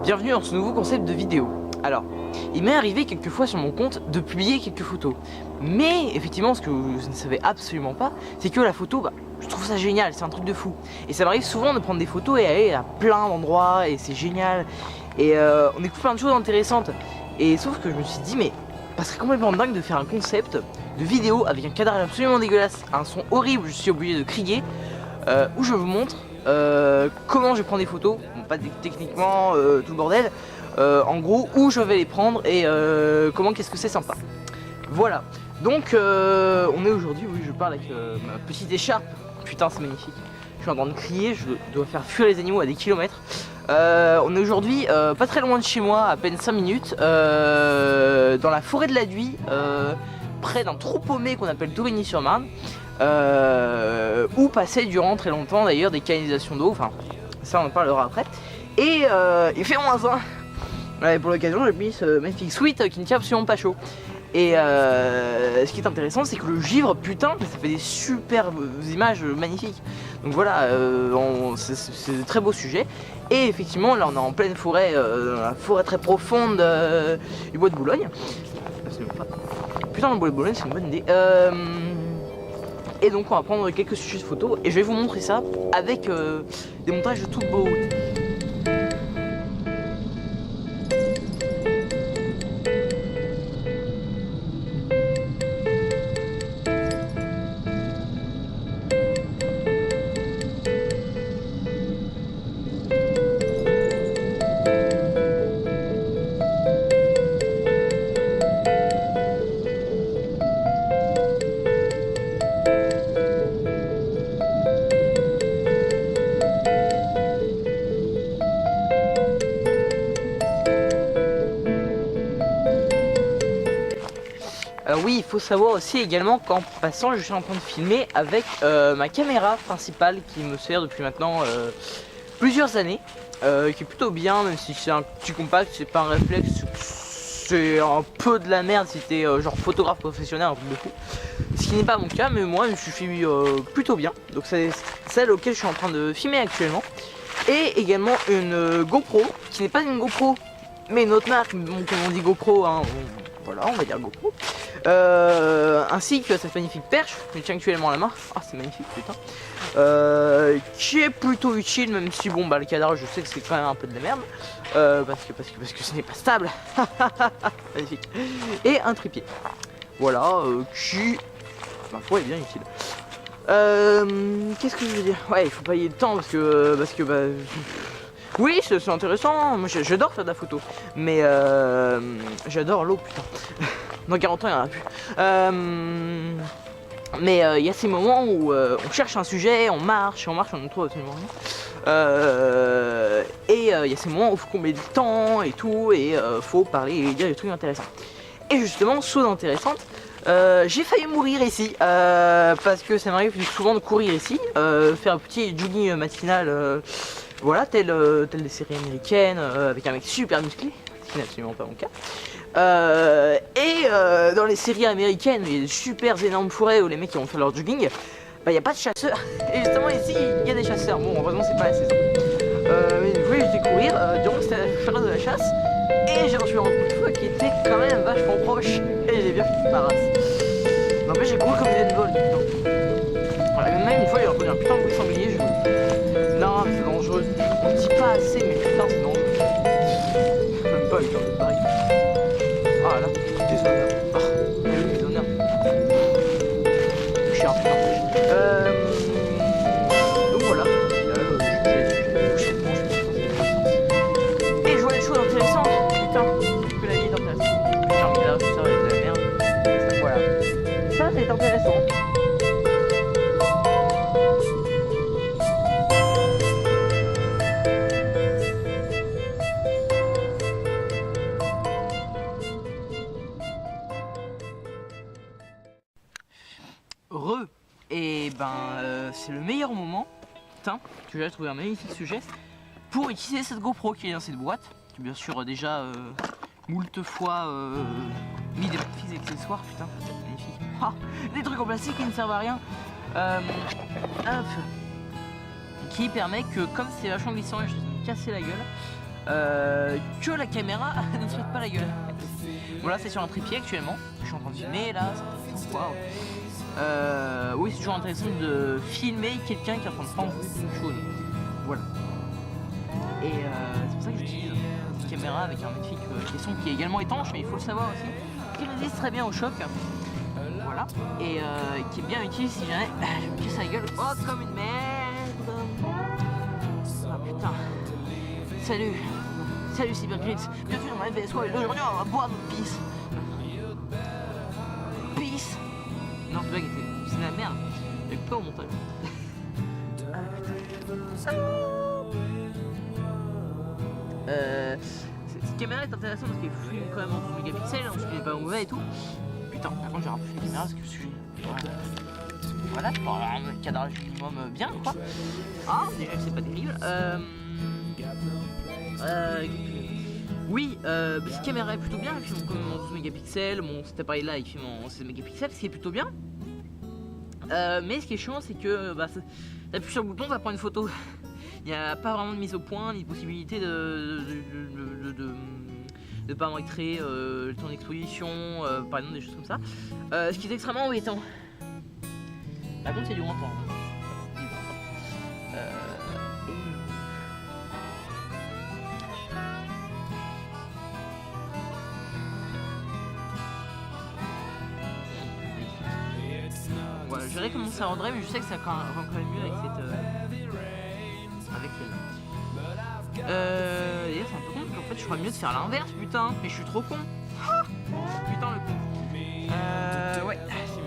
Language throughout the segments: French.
Bienvenue dans ce nouveau concept de vidéo. Alors, il m'est arrivé quelquefois sur mon compte de publier quelques photos. Mais effectivement, ce que je ne savais absolument pas, c'est que la photo, je trouve ça génial, c'est un truc de fou. Et ça m'arrive souvent de prendre des photos et aller à plein d'endroits et c'est génial. Et on découvre plein de choses intéressantes. Et sauf que je me suis dit, mais ça serait complètement dingue de faire un concept de vidéo avec un cadrage absolument dégueulasse, un son horrible, je suis obligé de crier, où je vous montre comment je prends des photos, bon, pas techniquement tout le bordel, en gros où je vais les prendre et comment qu'est-ce que c'est sympa. Voilà, donc on est aujourd'hui, oui je parle avec ma petite écharpe, putain c'est magnifique, je suis en train de crier, je dois faire fuir les animaux à des kilomètres. On est aujourd'hui pas très loin de chez moi, à peine 5 minutes, dans la forêt de la Duy, près d'un trou paumé qu'on appelle Tourigny-sur-Marne. Où passaient durant très longtemps d'ailleurs des canalisations d'eau, enfin ça on en parlera après. Et il fait -1. Ouais, pour l'occasion j'ai mis ce magnifique sweat qui ne tient absolument pas chaud. Et ce qui est intéressant c'est que le givre, putain, ça fait des superbes images magnifiques. Donc voilà, c'est de très beaux sujets. Et effectivement là on est en pleine forêt, dans la forêt très profonde du bois de Boulogne. Putain, le bois de Boulogne c'est une bonne idée. Et donc on va prendre quelques sujets de photos et je vais vous montrer ça avec des montages de toute beauté. Oui, il faut savoir aussi également qu'en passant, je suis en train de filmer avec ma caméra principale qui me sert depuis maintenant plusieurs années, qui est plutôt bien, même si c'est un petit compact, c'est pas un réflexe, c'est un peu de la merde si t'es genre photographe professionnel, un truc de fou. Ce qui n'est pas mon cas, mais moi, il me suffit plutôt bien. Donc c'est celle auquel je suis en train de filmer actuellement. Et également une GoPro, qui n'est pas une GoPro, mais une autre marque, bon, comme on dit GoPro, hein, voilà, on va dire GoPro. Ainsi que cette magnifique perche, je tiens actuellement à la main. Ah, c'est magnifique, putain. Qui est plutôt utile, même si bon, le cadre, je sais que c'est quand même un peu de la merde. Parce que ce n'est pas stable. Magnifique. Et un trépied. Voilà, qui, ma foi, est bien utile. Qu'est-ce que je veux dire? Ouais, il faut pas y aller de temps parce que oui, c'est intéressant. Moi, j'adore faire de la photo, mais j'adore l'eau, putain. Dans 40 ans, il n'y en a plus. Mais il y a ces moments où on cherche un sujet, on marche, on ne trouve absolument rien. Et il y a ces moments où il faut qu'on met du temps et tout, et faut parler et dire des trucs intéressants. Et justement, chose intéressante, j'ai failli mourir ici, parce que ça m'arrive souvent de courir ici, faire un petit jogging matinal, voilà, tel des séries américaines, avec un mec super musclé, ce qui n'est absolument pas mon cas. Dans les séries américaines, il y a des super énormes forêts où les mecs qui vont faire leur jogging, il n'y a pas de chasseurs. Et justement ici, il y a des chasseurs. Bon, heureusement c'est pas la saison. Mais une fois j'étais courir durant cette période de la chasse, et j'ai reçu un coup de feu qui était quand même vachement proche, et j'ai bien fini ma race. N'empêche, j'ai couru comme une vol, putain. Voilà, même une fois j'ai reconnu un putain de bruit de sanglier, je vous... Non, c'est dangereux. On ne dit pas assez, mais putain c'est dangereux. Même pas le temps de Paris. Ah là, des honneurs. Oh, des honneurs. Je suis un putain. Donc voilà. Et je vois des choses intéressantes. Putain, que la vie est intéressante. Putain, mais là, ça va être de la merde. Ça, voilà. Ça, c'est intéressant. Et c'est le meilleur moment, putain, que j'ai trouvé un magnifique sujet pour utiliser cette GoPro qui est dans cette boîte, qui bien sûr déjà moult fois mis des petits accessoires, putain, c'est magnifique. Ah, des trucs en plastique qui ne servent à rien. Hop. qui permet que, comme c'est vachement glissant et je vais me casser la gueule, que la caméra ne se pète pas la gueule. Voilà, c'est sur un trépied actuellement. Je suis en train de filmer là, c'est intéressant. Waouh. Oui, c'est toujours intéressant de filmer quelqu'un qui est en train de prendre une chose. Voilà. Et c'est pour ça que j'utilise une caméra avec un magnifique caisson qui est également étanche, mais il faut le savoir aussi, qui résiste très bien au choc. Voilà. Et qui est bien utile si jamais je me casse la gueule. Oh, comme une merde. Ah putain. Salut. Salut Cybercrits. Bienvenue dans la VSO et aujourd'hui on va boire notre pisse. Pisse. Non, cette blague était... c'est de la merde. J'ai pas au montage. Cette caméra est intéressante parce qu'elle filme quand même en 12 mégapixels, donc ce qui n'est pas mauvais et tout. Putain, par contre j'ai rapproché la caméra parce que je suis... Voilà, pour avoir un cadrage minimum bien quoi. Ah, déjà que c'est pas terrible. Oui, cette caméra est plutôt bien, elle filme quand même en 12 mégapixels, bon cet appareil là il filme en 16 mégapixels, ce qui est plutôt bien. Mais ce qui est chiant c'est que t'appuies sur le bouton, ça prend une photo. Il n'y a pas vraiment de mise au point, ni de possibilité de paramétrer le temps d'exposition, par exemple des choses comme ça. Ce qui est extrêmement embêtant. Par contre c'est du grand temps. Voilà, je verrai comment ça rendrait, mais je sais que ça rend quand même mieux avec cette avec celle-là. D'ailleurs c'est un peu con, parce qu'en fait je ferais mieux de faire l'inverse, putain, mais je suis trop con. Ah, putain le con. Ouais, c'est mieux.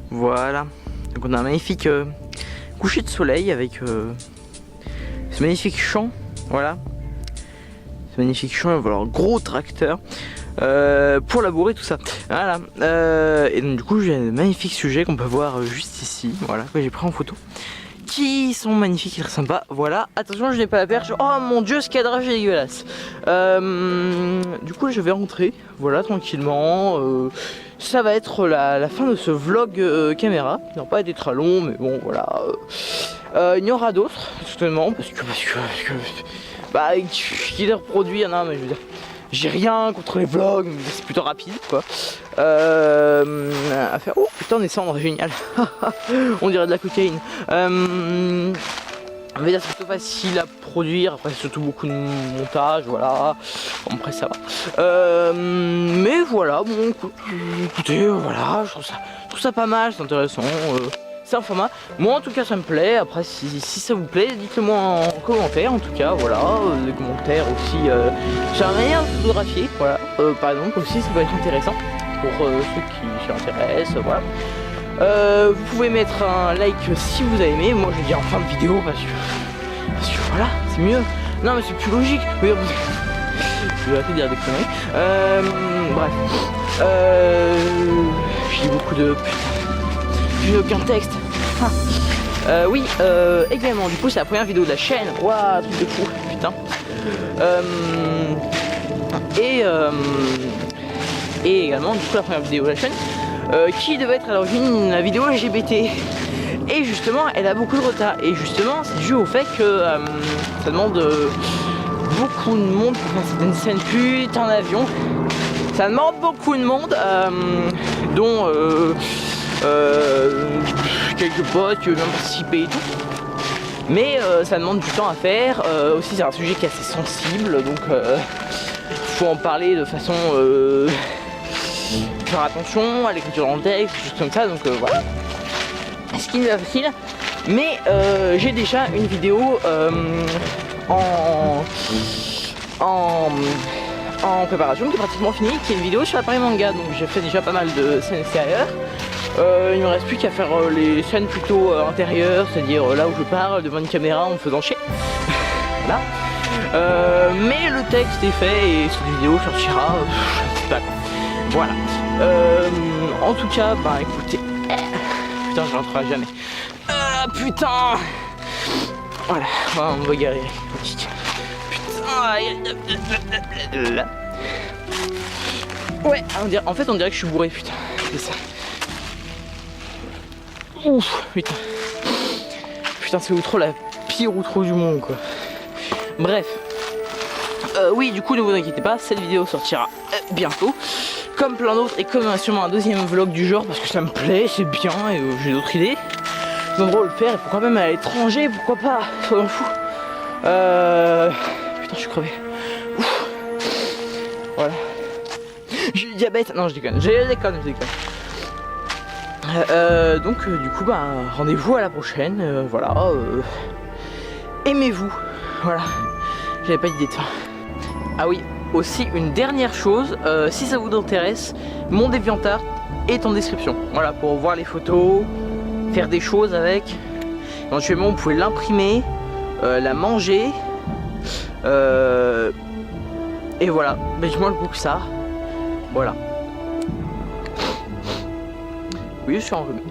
Voilà, donc on a un magnifique coucher de soleil avec ce magnifique champ, voilà, ce magnifique champ, voilà, un gros tracteur pour labourer tout ça, voilà, et donc du coup j'ai un magnifique sujet qu'on peut voir juste ici, voilà, que j'ai pris en photo, qui sont magnifiques et très sympas, voilà, attention je n'ai pas la perche, oh mon dieu ce cadrage est dégueulasse, du coup je vais rentrer, voilà, tranquillement, ça va être la fin de ce vlog caméra. Il n'a pas été très long, mais bon, voilà. Il y en aura d'autres, certainement, parce que bah, qui les reproduit, non, mais je veux dire, j'ai rien contre les vlogs, mais c'est plutôt rapide, quoi. À faire. Oh putain, des cendres, génial. On dirait de la cocaïne. On va dire c'est plutôt facile à produire, après c'est surtout beaucoup de montage, voilà, bon, après ça va. Mais voilà, bon écoutez, voilà, je trouve ça pas mal, c'est intéressant, c'est un format, moi en tout cas ça me plaît, après si ça vous plaît, dites-le moi en commentaire, en tout cas, voilà, des commentaires aussi, j'ai un manière de photographier, voilà, par exemple aussi ça peut être intéressant pour ceux qui s'y intéressent, voilà. Vous pouvez mettre un like si vous avez aimé, moi je dis en fin de vidéo parce que voilà, c'est mieux. Non mais c'est plus logique. Oui, je vais arrêter de dire des conneries. Bref. J'ai beaucoup de... Putain, j'ai aucun texte. Oui, également, du coup c'est la première vidéo de la chaîne. Waouh, truc de fou, putain. Et également du coup la première vidéo de la chaîne. Qui devait être à l'origine la vidéo LGBT, et justement elle a beaucoup de retard, et justement c'est dû au fait que ça demande beaucoup de monde pour faire certaines scènes, putain d'avion, Ça demande beaucoup de monde, dont quelques potes qui veulent même participer et tout. Mais ça demande du temps à faire. Aussi c'est un sujet qui est assez sensible, donc faut en parler de façon faire attention à l'écriture dans le texte, des choses comme ça, donc voilà. Ce qui n'est pas facile, mais j'ai déjà une vidéo en préparation qui est pratiquement finie, qui est une vidéo sur l'appareil manga, donc j'ai fait déjà pas mal de scènes extérieures. Il ne me reste plus qu'à faire les scènes plutôt intérieures, c'est-à-dire là où je parle devant une caméra en me faisant chier. Voilà. Mais le texte est fait et cette vidéo sortira, je sais pas quoi. Voilà. En tout cas, bah écoutez, putain, je rentrerai jamais. Putain. Voilà, on va galérer. Putain. Ouais, en fait on dirait que je suis bourré, putain. C'est ça. Ouf, putain. Putain, c'est outro la pire outro du monde, quoi. Bref. Oui, du coup, ne vous inquiétez pas, cette vidéo sortira bientôt. Comme plein d'autres, et comme sûrement un deuxième vlog du genre, parce que ça me plaît, c'est bien, et j'ai d'autres idées. D'endroits où le faire, et pourquoi même à l'étranger, pourquoi pas, soyons fous. Putain, je suis crevé. Ouf. Voilà. J'ai eu le diabète. Non, je déconne. Je déconne. Donc, du coup, bah, rendez-vous à la prochaine. Voilà. Aimez-vous. Voilà. J'avais pas d'idée de ça. Ah oui, aussi une dernière chose. Si ça vous intéresse, mon DeviantArt est en description. Voilà, pour voir les photos, faire des choses avec. Éventuellement, vous pouvez l'imprimer, la manger. Et voilà, mais je mange beaucoup que ça. Voilà. Oui, je suis enrhumé.